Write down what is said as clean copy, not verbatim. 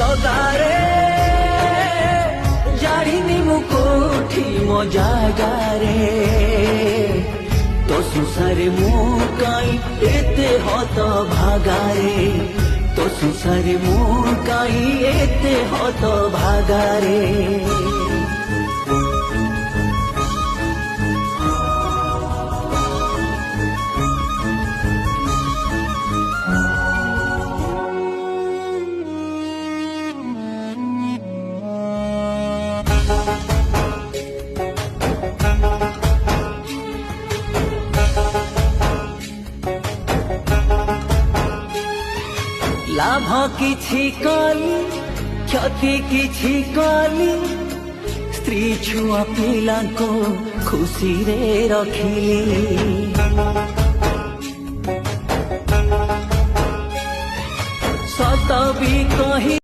जगारे जानी मु कोठी मो जागारे तो सुसारे मु काई एते हत भागारे तो सुसारे मु काई एते हत भागारे लाभ किछि कली क्षति किछि कली स्त्री छुआ पिला को खुशी रे रखिली सत भी कही